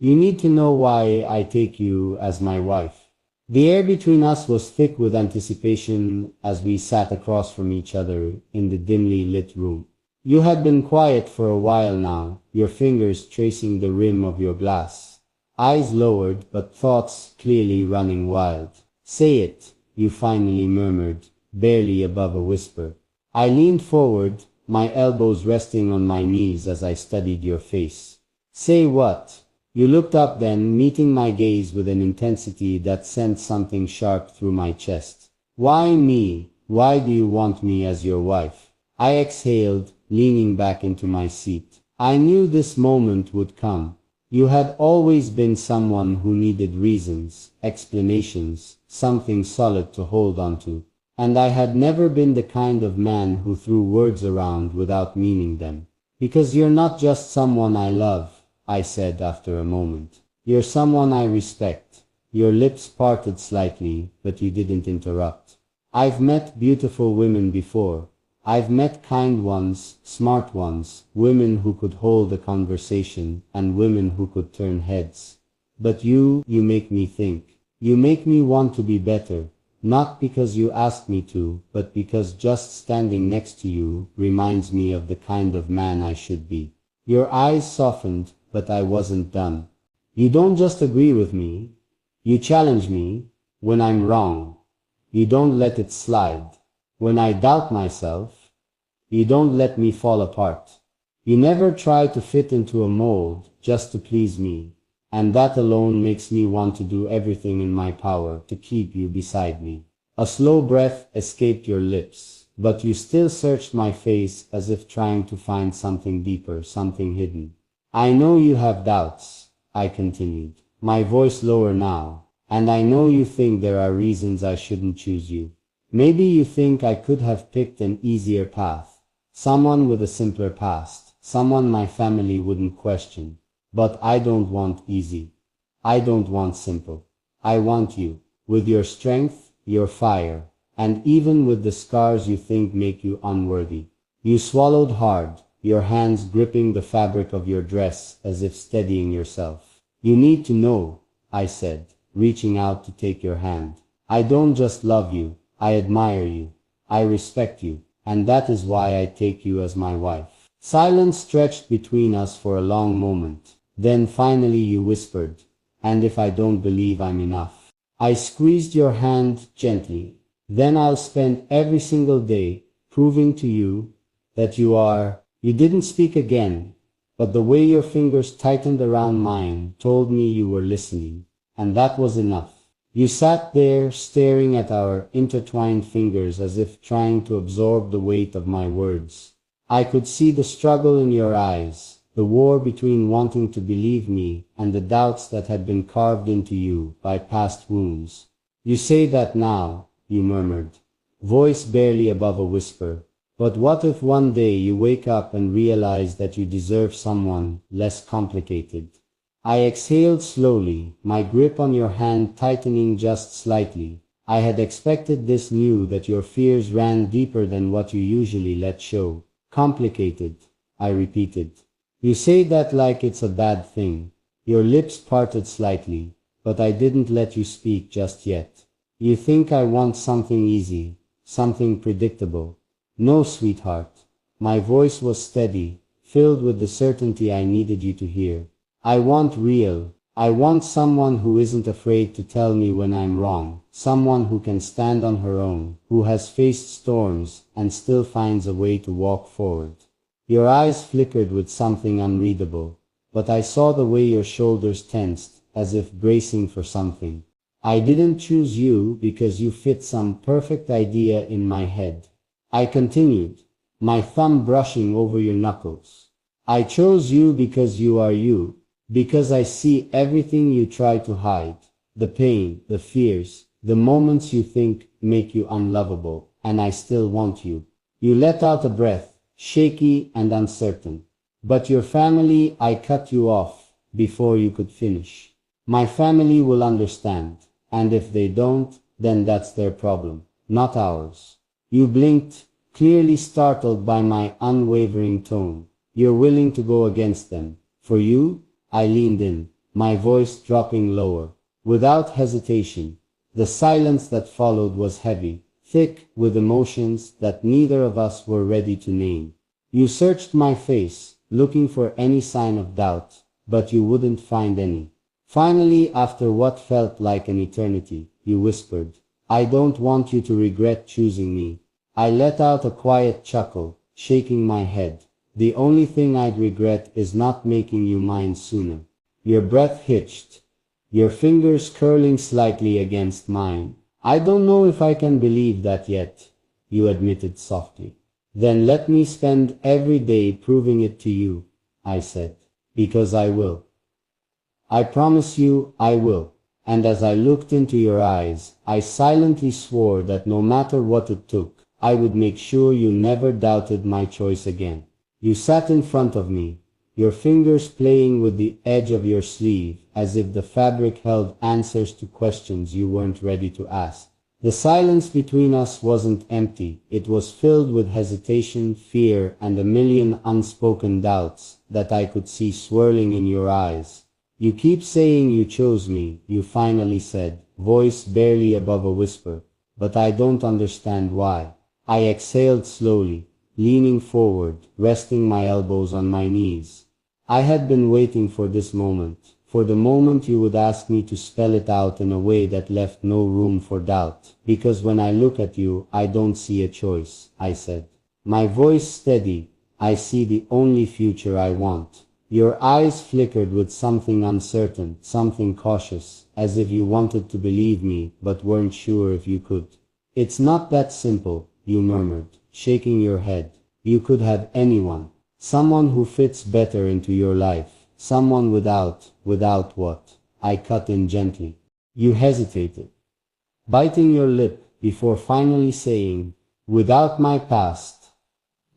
You need to know why I take you as my wife. The air between us was thick with anticipation as we sat across from each other in the dimly lit room. You had been quiet for a while now, your fingers tracing the rim of your glass. Eyes lowered, but thoughts clearly running wild. Say it, you finally murmured, barely above a whisper. I leaned forward, my elbows resting on my knees as I studied your face. Say what? You looked up then, meeting my gaze with an intensity that sent something sharp through my chest. Why me? Why do you want me as your wife? I exhaled, leaning back into my seat. I knew this moment would come. You had always been someone who needed reasons, explanations, something solid to hold on to. And I had never been the kind of man who threw words around without meaning them. Because you're not just someone I love, I said after a moment. You're someone I respect. Your lips parted slightly, but you didn't interrupt. I've met beautiful women before. I've met kind ones, smart ones, women who could hold a conversation, and women who could turn heads. But you make me think. You make me want to be better. Not because you asked me to, but because just standing next to you reminds me of the kind of man I should be. Your eyes softened, but I wasn't done. You don't just agree with me. You challenge me when I'm wrong. You don't let it slide. When I doubt myself, you don't let me fall apart. You never try to fit into a mold just to please me. And that alone makes me want to do everything in my power to keep you beside me. A slow breath escaped your lips, but you still searched my face as if trying to find something deeper, something hidden. I know you have doubts, I continued, my voice lower now, and I know you think there are reasons I shouldn't choose you. Maybe you think I could have picked an easier path, someone with a simpler past, someone my family wouldn't question. But I don't want easy. I don't want simple. I want you, with your strength, your fire, and even with the scars you think make you unworthy. You swallowed hard, your hands gripping the fabric of your dress as if steadying yourself. You need to know, I said, reaching out to take your hand. I don't just love you, I admire you, I respect you, and that is why I take you as my wife. Silence stretched between us for a long moment. Then finally you whispered, and if I don't believe I'm enough. I squeezed your hand gently. Then I'll spend every single day proving to you that you are. You didn't speak again, but the way your fingers tightened around mine told me you were listening, and that was enough. You sat there staring at our intertwined fingers as if trying to absorb the weight of my words. I could see the struggle in your eyes, the war between wanting to believe me and the doubts that had been carved into you by past wounds. You say that now, you murmured, voice barely above a whisper. But what if one day you wake up and realize that you deserve someone less complicated? I exhaled slowly, my grip on your hand tightening just slightly. I had expected this, knew that your fears ran deeper than what you usually let show. Complicated, I repeated. You say that like it's a bad thing. Your lips parted slightly, but I didn't let you speak just yet. You think I want something easy, something predictable. No, sweetheart. My voice was steady, filled with the certainty I needed you to hear. I want real. I want someone who isn't afraid to tell me when I'm wrong, someone who can stand on her own, who has faced storms and still finds a way to walk forward. Your eyes flickered with something unreadable, but I saw the way your shoulders tensed, as if bracing for something. I didn't choose you because you fit some perfect idea in my head. I continued, my thumb brushing over your knuckles. I chose you because you are you, because I see everything you try to hide, the pain, the fears, the moments you think make you unlovable, and I still want you. You let out a breath, shaky and uncertain. But your family, I cut you off before you could finish. My family will understand, and if they don't, then that's their problem, not ours. You blinked, clearly startled by my unwavering tone. You're willing to go against them. For you? I leaned in. my voice dropping lower. Without hesitation, the silence that followed was heavy, thick with emotions that neither of us were ready to name. You searched my face, looking for any sign of doubt, but you wouldn't find any. Finally, after what felt like an eternity, you whispered, "I don't want you to regret choosing me." I let out a quiet chuckle, shaking my head. "The only thing I'd regret is not making you mine sooner." Your breath hitched, your fingers curling slightly against mine. "I don't know if I can believe that yet," you admitted softly. "Then let me spend every day proving it to you," I said. "Because I will. I promise you I will." And as I looked into your eyes, I silently swore that no matter what it took, I would make sure you never doubted my choice again. You sat in front of me, your fingers playing with the edge of your sleeve, as if the fabric held answers to questions you weren't ready to ask. The silence between us wasn't empty, it was filled with hesitation, fear, and a million unspoken doubts that I could see swirling in your eyes. "You keep saying you chose me," you finally said, voice barely above a whisper, "but I don't understand why." I exhaled slowly, leaning forward, resting my elbows on my knees. I had been waiting for this moment, for the moment you would ask me to spell it out in a way that left no room for doubt. "Because when I look at you, I don't see a choice," I said. My voice steady, "I see the only future I want." Your eyes flickered with something uncertain, something cautious, as if you wanted to believe me, but weren't sure if you could. "It's not that simple," you murmured, shaking your head. "You could have anyone. Someone who fits better into your life. Someone without what?" I cut in gently. You hesitated, biting your lip, before finally saying, "Without my past.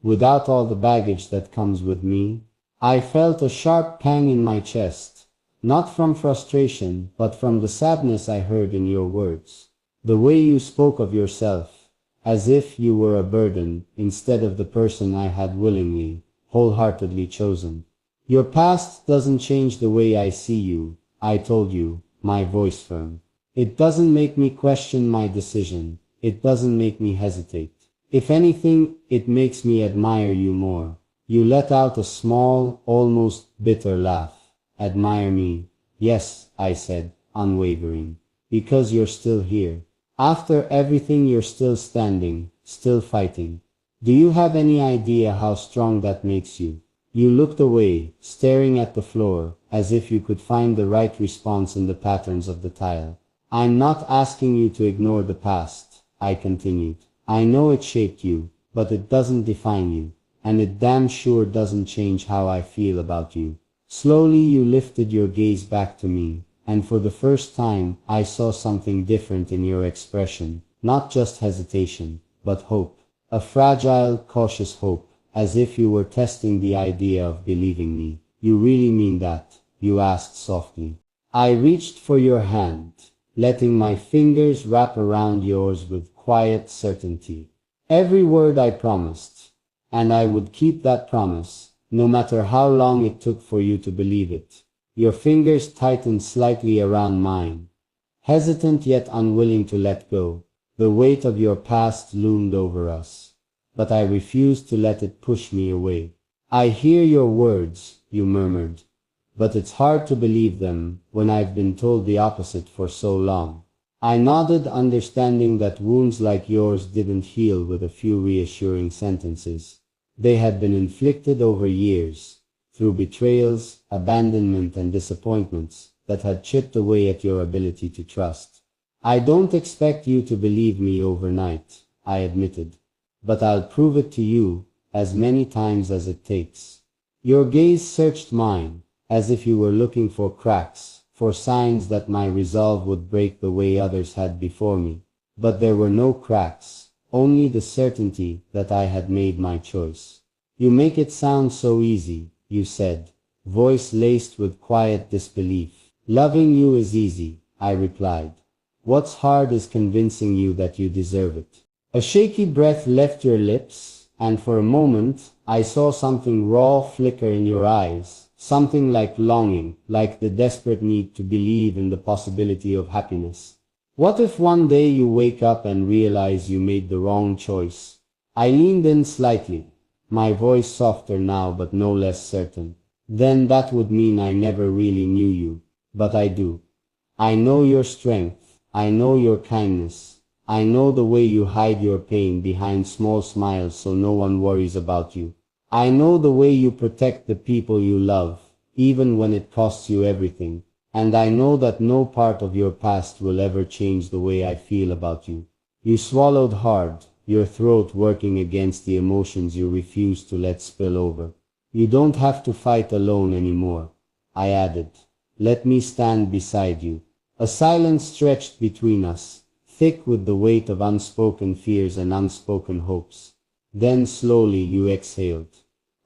Without all the baggage that comes with me." I felt a sharp pang in my chest, not from frustration, but from the sadness I heard in your words. The way you spoke of yourself, as if you were a burden, instead of the person I had willingly, wholeheartedly chosen. "Your past doesn't change the way I see you," I told you, my voice firm. "It doesn't make me question my decision. It doesn't make me hesitate. If anything, it makes me admire you more." You let out a small, almost bitter laugh. "Admire me?" "Yes," I said, unwavering. "Because you're still here. After everything, you're still standing, still fighting. Do you have any idea how strong that makes you?" You looked away, staring at the floor, as if you could find the right response in the patterns of the tile. "I'm not asking you to ignore the past," I continued. "I know it shaped you, but it doesn't define you. And it damn sure doesn't change how I feel about you." Slowly you lifted your gaze back to me, and for the first time I saw something different in your expression, not just hesitation, but hope. A fragile, cautious hope, as if you were testing the idea of believing me. "You really mean that?" you asked softly. I reached for your hand, letting my fingers wrap around yours with quiet certainty. "Every word I promised. And I would keep that promise, no matter how long it took for you to believe it." Your fingers tightened slightly around mine, hesitant yet unwilling to let go. The weight of your past loomed over us, but I refused to let it push me away. "I hear your words," you murmured, "but it's hard to believe them when I've been told the opposite for so long." I nodded, understanding that wounds like yours didn't heal with a few reassuring sentences. They had been inflicted over years, through betrayals, abandonment, and disappointments that had chipped away at your ability to trust. "I don't expect you to believe me overnight," I admitted, "but I'll prove it to you as many times as it takes." Your gaze searched mine, as if you were looking for cracks, for signs that my resolve would break the way others had before me. But there were no cracks. Only the certainty that I had made my choice. "You make it sound so easy," you said, voice laced with quiet disbelief. "Loving you is easy," I replied. "What's hard is convincing you that you deserve it." A shaky breath left your lips, and for a moment I saw something raw flicker in your eyes, something like longing, like the desperate need to believe in the possibility of happiness. What if one day you wake up and realize you made the wrong choice? I leaned in slightly, my voice softer now but no less certain. Then that would mean I never really knew you, but I do. I know your strength, I know your kindness, I know the way you hide your pain behind small smiles so no one worries about you. I know the way you protect the people you love, even when it costs you everything. And I know that no part of your past will ever change the way I feel about you. You swallowed hard, your throat working against the emotions you refuse to let spill over. You don't have to fight alone anymore, I added. Let me stand beside you. A silence stretched between us, thick with the weight of unspoken fears and unspoken hopes. Then slowly you exhaled.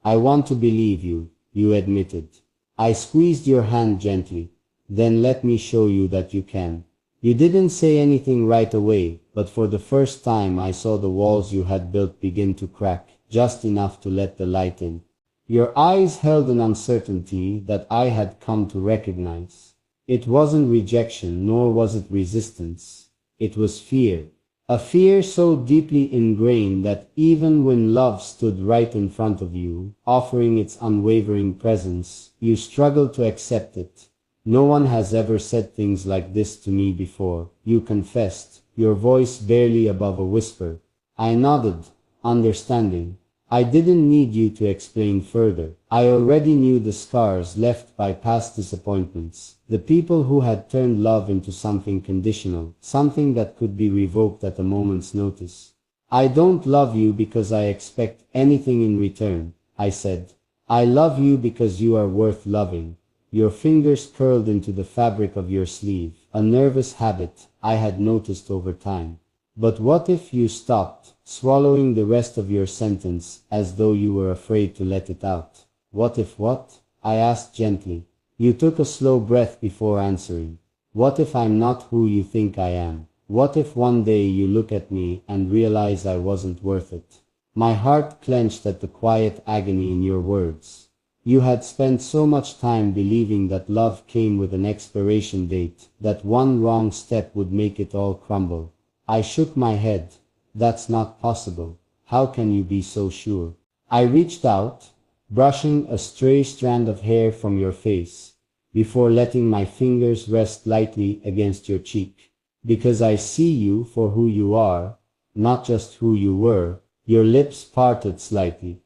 I want to believe you, you admitted. I squeezed your hand gently. Then let me show you that you can. You didn't say anything right away, but for the first time I saw the walls you had built begin to crack, just enough to let the light in. Your eyes held an uncertainty that I had come to recognize. It wasn't rejection, nor was it resistance. It was fear. A fear so deeply ingrained that even when love stood right in front of you, offering its unwavering presence, you struggled to accept it. No one has ever said things like this to me before, you confessed, your voice barely above a whisper. I nodded, understanding. I didn't need you to explain further. I already knew the scars left by past disappointments, the people who had turned love into something conditional, something that could be revoked at a moment's notice. I don't love you because I expect anything in return, I said. I love you because you are worth loving. Your fingers curled into the fabric of your sleeve, a nervous habit I had noticed over time. But what if you stopped, swallowing the rest of your sentence as though you were afraid to let it out? What if what? I asked gently. You took a slow breath before answering. What if I'm not who you think I am? What if one day you look at me and realize I wasn't worth it? My heart clenched at the quiet agony in your words. You had spent so much time believing that love came with an expiration date, that one wrong step would make it all crumble. I shook my head. That's not possible. How can you be so sure? I reached out, brushing a stray strand of hair from your face, before letting my fingers rest lightly against your cheek. Because I see you for who you are, not just who you were. Your lips parted slightly,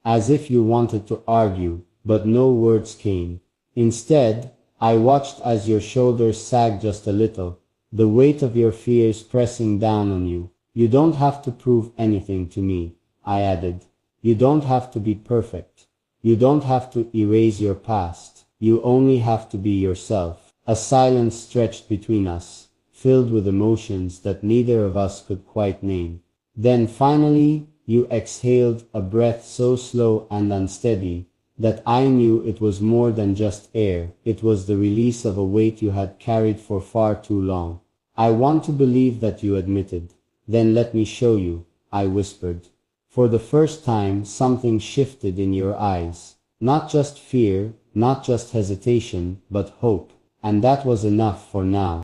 as if you wanted to argue, but no words came. Instead, I watched as your shoulders sagged just a little, the weight of your fears pressing down on you. You don't have to prove anything to me, I added. You don't have to be perfect. You don't have to erase your past. You only have to be yourself. A silence stretched between us, filled with emotions that neither of us could quite name. Then finally, you exhaled a breath so slow and unsteady that I knew it was more than just air. It was the release of a weight you had carried for far too long. I want to believe that you admitted. Then let me show you, I whispered. For the first time, something shifted in your eyes. Not just fear, not just hesitation, but hope. And that was enough for now.